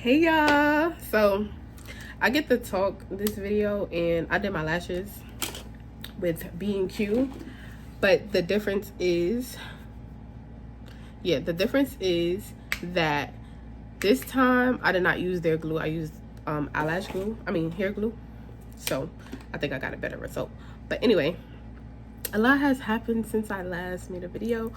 Hey y'all, so I get to talk this video and I did my lashes with B&Q, but the difference is that this time I did not use their glue. I used hair glue, so I think I got a better result. But anyway, a lot has happened since I last made a video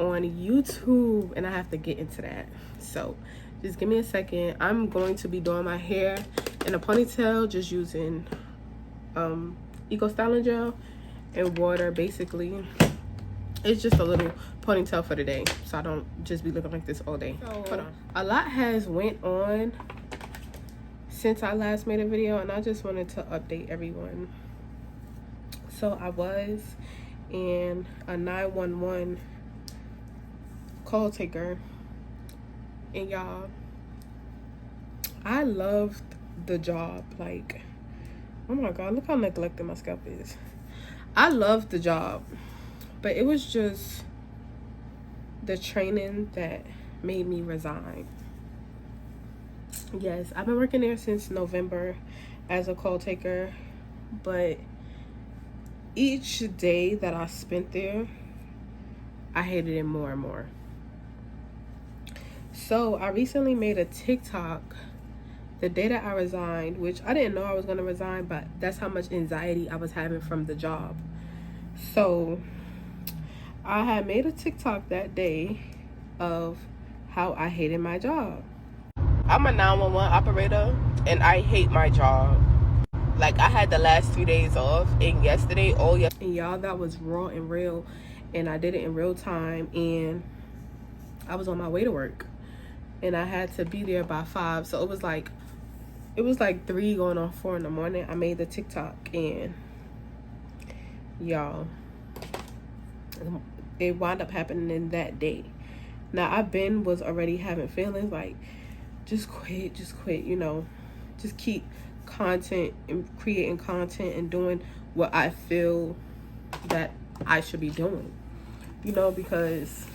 on YouTube and I have to get into that, so just give me a second. I'm going to be doing my hair in a ponytail, just using Eco Styling Gel and water. Basically, it's just a little ponytail for the day, so I don't just be looking like this all day. So, hold on. A lot has went on since I last made a video, and I just wanted to update everyone. So I was in a 911 call taker, and y'all, I loved the job. Like, oh my god, look how neglected my scalp is. I loved the job, but it was just the training that made me resign. Yes, I've been working there since November as a call taker, but each day that I spent there, I hated it more and more. So I recently made a TikTok the day that I resigned, which I didn't know I was going to resign, but that's how much anxiety I was having from the job. So I had made a TikTok that day of how I hated my job. I'm a 911 operator and I hate my job. Like, I had the last 3 days off, and yesterday, and y'all, that was raw and real, and I did it in real time, and I was on my way to work. And I had to be there by 5, so it was like 3 going on 4 in the morning. I made the TikTok, and y'all, it wound up happening in that day. Now I was already having feelings like, just quit, you know, just keep content and creating content and doing what I feel that I should be doing, you know, because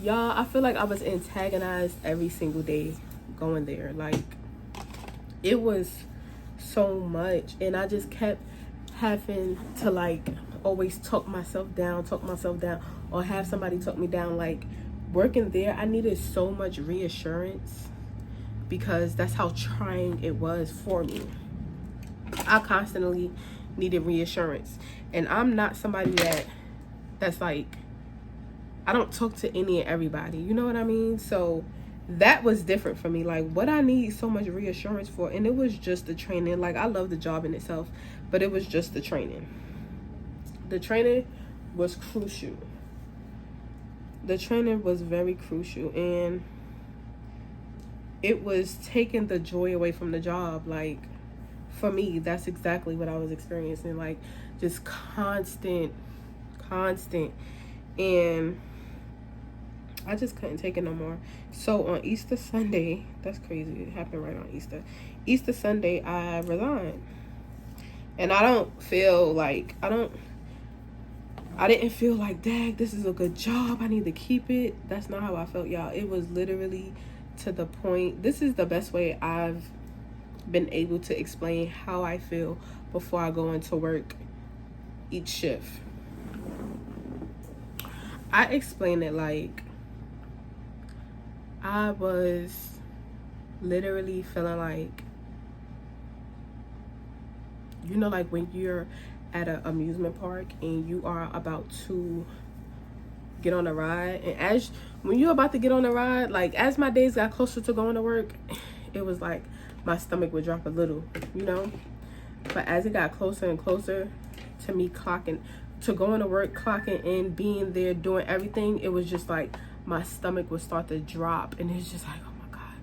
y'all, I feel like I was antagonized every single day going there. Like, it was so much, and I just kept having to, like, always talk myself down, or have somebody talk me down. Like, working there, I needed so much reassurance because that's how trying it was for me. I constantly needed reassurance, and I'm not somebody that's like, I don't talk to any and everybody, you know what I mean? So that was different for me. Like, what I need so much reassurance for, and it was just the training. Like, I love the job in itself, but it was just the training. The training was crucial. The training was very crucial, and it was taking the joy away from the job. Like, for me, that's exactly what I was experiencing. Like, just constant, and I just couldn't take it no more. So on Easter Sunday, that's crazy, it happened right on Easter Sunday, I resigned. And I didn't feel like, dang, this is a good job, I need to keep it. That's not how I felt, y'all. It was literally to the point. This is the best way I've been able to explain how I feel before I go into work each shift. I explain it like, I was literally feeling like, you know, like when you're at an amusement park and you are about to get on a ride, and when you're about to get on a ride, like, as my days got closer to going to work, it was like my stomach would drop a little, you know. But as it got closer and closer to me going to work, clocking in, being there, doing everything, it was just like my stomach would start to drop, and it's just like, oh my god,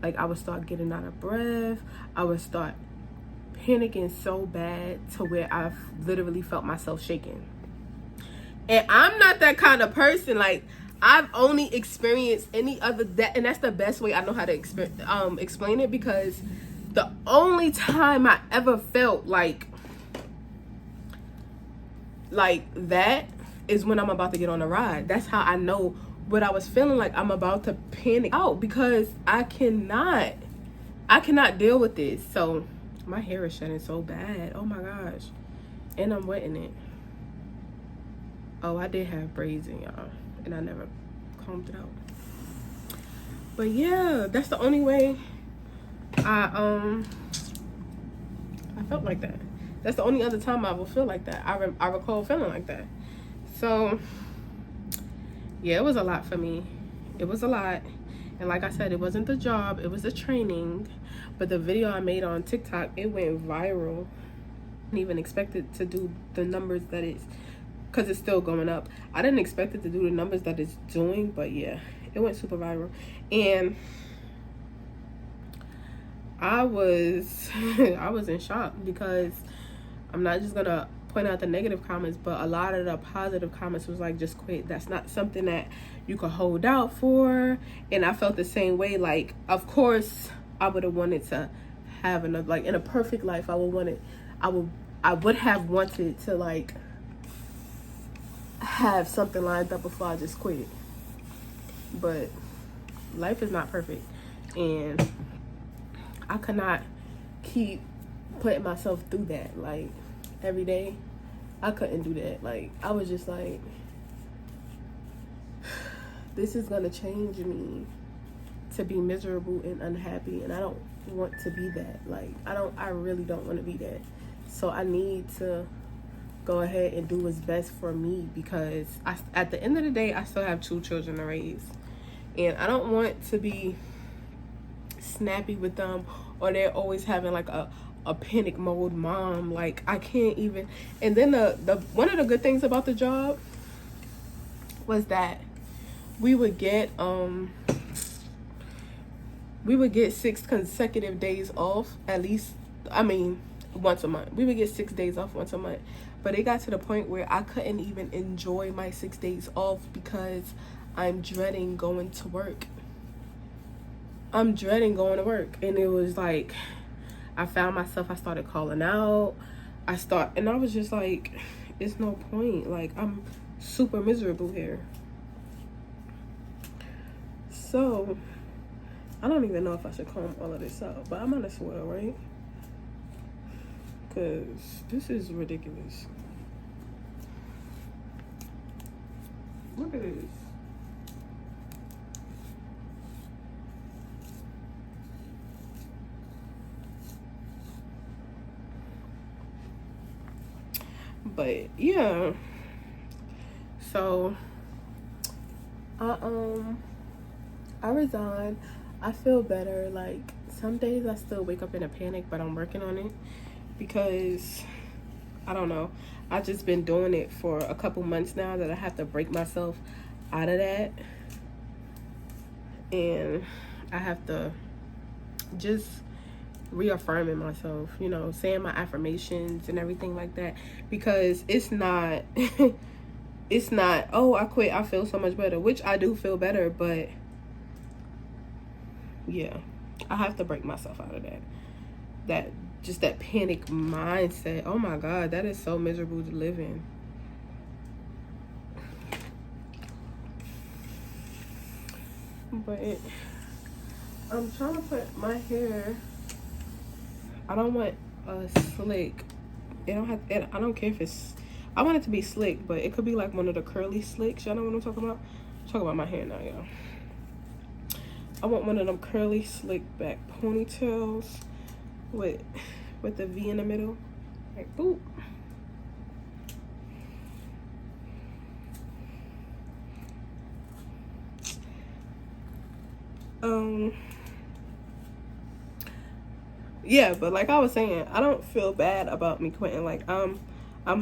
like, I would start getting out of breath, I would start panicking so bad to where I've literally felt myself shaking. And I'm not that kind of person. Like, I've only experienced any other that, and that's the best way I know how to explain it, because the only time I ever felt like that is when I'm about to get on a ride. That's how I know but I was feeling like I'm about to panic out because I cannot deal with this. So my hair is shedding so bad. Oh my gosh. And I'm wetting it. Oh, I did have braids in, y'all, and I never combed it out. But yeah, that's the only way I felt like that. That's the only other time I will feel like that. I recall feeling like that. So yeah, it was a lot for me. It was a lot. And like I said, it wasn't the job, it was the training. But the video I made on TikTok, it went viral. I didn't even expect it to do the numbers that it's, because it's still going up. I didn't expect it to do the numbers that it's doing, but yeah, it went super viral. And I was in shock, because I'm not just gonna point out the negative comments, but a lot of the positive comments was like, just quit. That's not something that you could hold out for. And I felt the same way. Like, of course I would have wanted to have another, like, in a perfect life, I would have wanted to, like, have something lined up before I just quit. But life is not perfect, and I could not keep putting myself through that, like, every day. I couldn't do that. Like, I was just like, this is gonna change me to be miserable and unhappy, and I don't want to be that. Like, I really don't want to be that. So I need to go ahead and do what's best for me, because at the end of the day, I still have 2 children to raise, and I don't want to be snappy with them, or they're always having like a panic mode mom. Like, I can't even. And then the one of the good things about the job was that we would get 6 consecutive days off, at least. I mean, once a month. We would get 6 days off once a month. But it got to the point where I couldn't even enjoy my 6 days off, because I'm dreading going to work. I'm dreading going to work. And it was like, I found myself, I started calling out. And I was just like, it's no point. Like, I'm super miserable here. So, I don't even know if I should comb all of this out, but I might as well, right? Because this is ridiculous. Look at this. But yeah, so I resigned. I feel better. Like, some days I still wake up in a panic, but I'm working on it, because I don't know, I've just been doing it for a couple months now, that I have to break myself out of that. And I have to just reaffirming myself, you know, saying my affirmations and everything like that, because it's not it's not, oh, I quit, I feel so much better, which I do feel better, but yeah, I have to break myself out of that panic mindset. Oh my God, that is so miserable to live in. But I'm trying to put my hair, I don't want a slick. I don't care if it's, I want it to be slick, but it could be like one of the curly slicks. Y'all know what I'm talking about? I'm talking about my hair now, y'all. I want one of them curly slick back ponytails with the V in the middle, like boop. Yeah, but like I was saying, I don't feel bad about me quitting. Like, I'm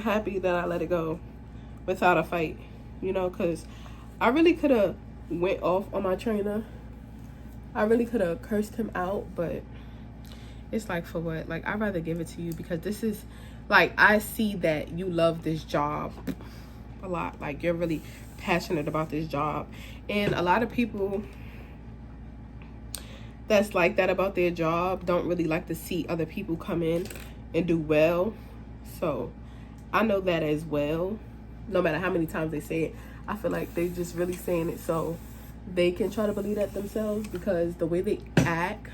happy that I let it go without a fight, you know, because I really could have went off on my trainer. I really could have cursed him out, but it's like, for what? Like, I'd rather give it to you, because this is, like, I see that you love this job a lot. Like, you're really passionate about this job. And a lot of people that's like that about their job don't really like to see other people come in and do well. So I know that as well. No matter how many times they say it, I feel like they just really saying it so they can try to believe that themselves, because the way they act,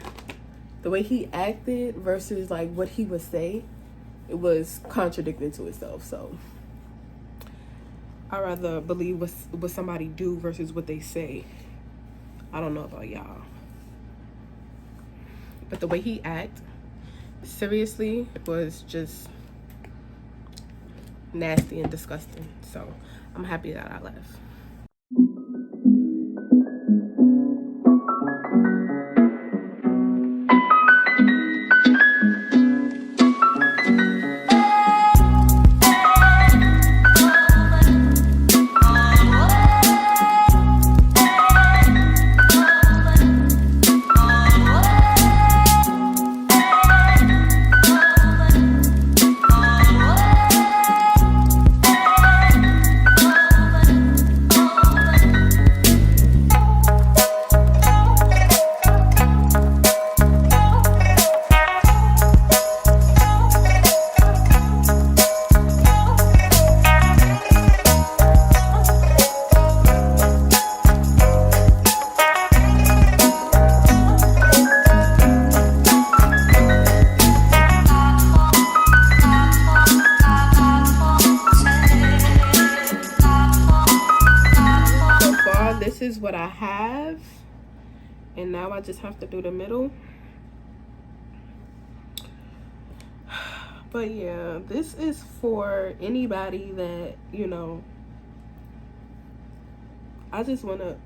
the way he acted versus like what he would say, it was contradicting to itself. So I rather believe what somebody do versus what they say. I don't know about y'all, but the way he act, seriously, was just nasty and disgusting. So I'm happy that I left. This is what I have, and now I just have to do the middle. But yeah, this is for anybody that, you know, I just want to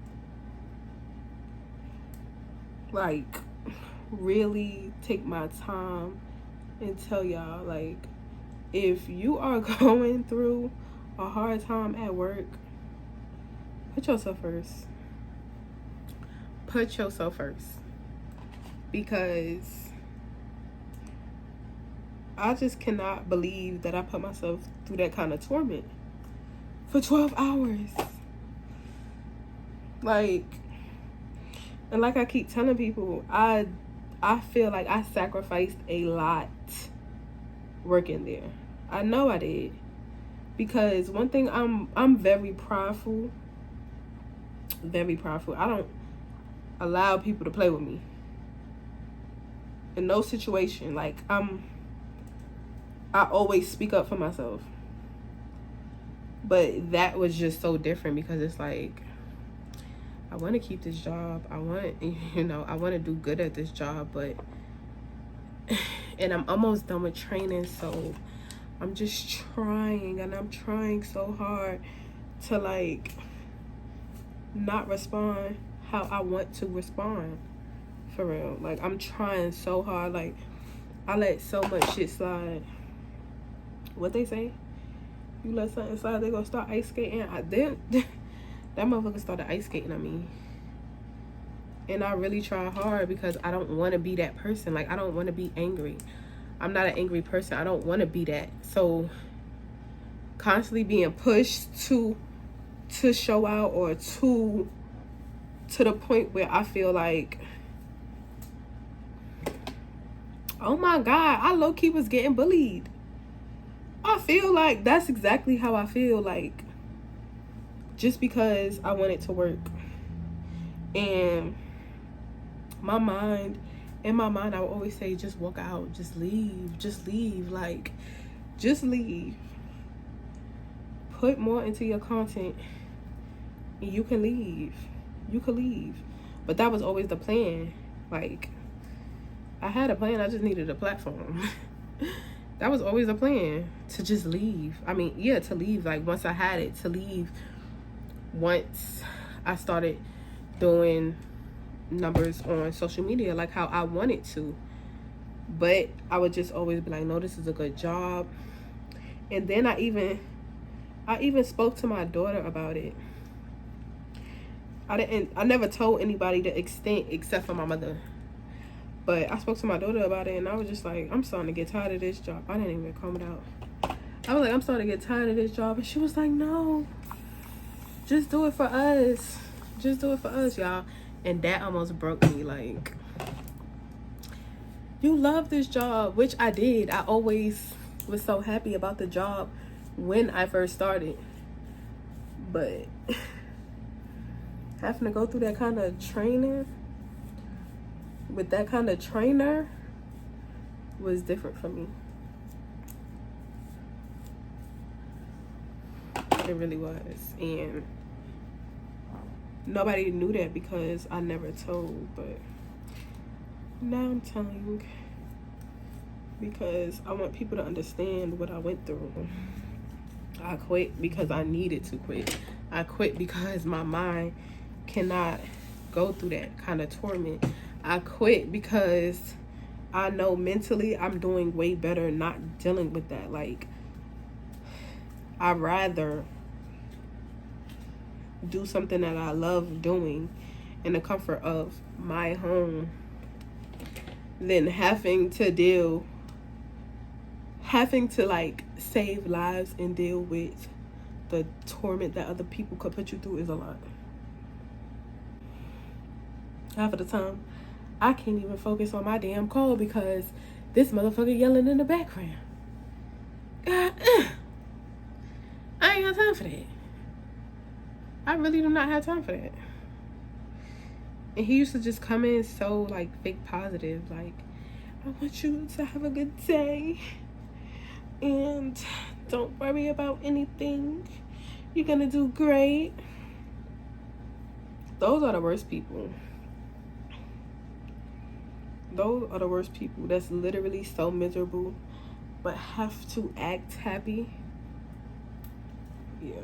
like really take my time and tell y'all, like, if you are going through a hard time at work, put yourself first. Put yourself first. Because I just cannot believe that I put myself through that kind of torment for 12 hours. Like, and like I keep telling people, I feel like I sacrificed a lot working there. I know I did. Because one thing, I'm very prideful. Very prideful. I don't allow people to play with me in no situation. Like, I always speak up for myself. But that was just so different, because it's like, I want to keep this job. I want, you know, I want to do good at this job, but and I'm almost done with training, so I'm just trying, and I'm trying so hard to like not respond how I want to respond, for real. Like, I'm trying so hard. Like, I let so much shit slide. What they say, you let something slide, they gonna start ice skating. That motherfucker started ice skating on me, and I really try hard, because I don't want to be that person. Like, I don't want to be angry. I'm not an angry person. I don't want to be that. So constantly being pushed to show out, or to the point where I feel like, oh my God, I low-key was getting bullied. I feel like that's exactly how I feel, like, just because I wanted to work. And in my mind, I would always say, just walk out, just leave, like, just leave. Put more into your content, and you can leave. But that was always the plan. Like, I had a plan, I just needed a platform. That was always a plan, to just leave. I mean, yeah, to leave. Like, once I had it, to leave. Once I started doing numbers on social media, like how I wanted to. But I would just always be like, no, this is a good job. And then I even spoke to my daughter about it. I never told anybody the extent except for my mother. But I spoke to my daughter about it, and I was just like, I'm starting to get tired of this job. I didn't even calm it out. I was like, I'm starting to get tired of this job. And she was like, no, just do it for us. Just do it for us, y'all. And that almost broke me. Like, you love this job, which I did. I always was so happy about the job when I first started. But having to go through that kind of training with that kind of trainer was different for me. It really was. And nobody knew that because I never told, but now I'm telling because I want people to understand what I went through. I quit because I needed to quit. I quit because my mind cannot go through that kind of torment. I quit because I know mentally I'm doing way better not dealing with that. Like, I'd rather do something that I love doing in the comfort of my home than having to like save lives and deal with the torment that other people could put you through is a lot. Half of the time, I can't even focus on my damn call because this motherfucker yelling in the background. God, I ain't got time for that. I really do not have time for that. And he used to just come in so like fake positive, like, I want you to have a good day and don't worry about anything. You're gonna do great. Those are the worst people. Those are the worst people. That's literally so miserable but have to act happy. Yeah.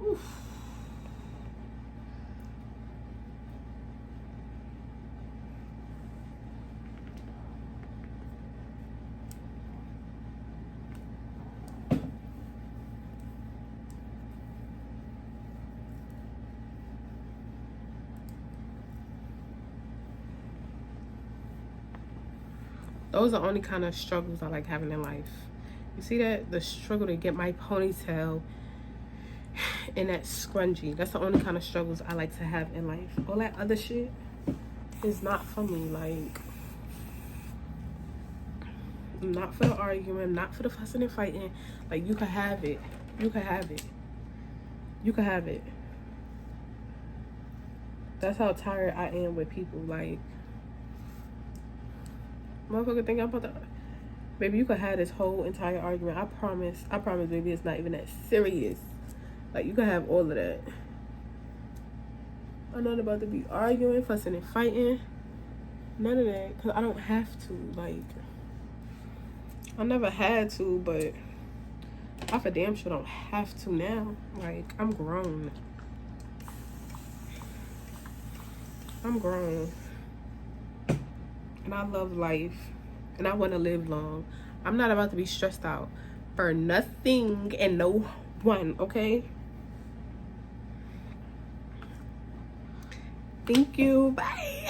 Oof. Those are the only kind of struggles I like having in life. You see that? The struggle to get my ponytail and that scrunchie. That's the only kind of struggles I like to have in life. All that other shit is not for me. Like, not for the arguing, not for the fussing and fighting. Like, you can have it. You can have it. You can have it. That's how tired I am with people. Like, motherfucker think I'm about to... Baby, you could have this whole entire argument. I promise, baby, it's not even that serious. Like, you can have all of that. I'm not about to be arguing, fussing, and fighting. None of that. Because I don't have to. Like, I never had to, but I for damn sure don't have to now. Like, I'm grown. I'm grown. And I love life. And I want to live long. I'm not about to be stressed out for nothing and no one, okay? Thank you. Bye.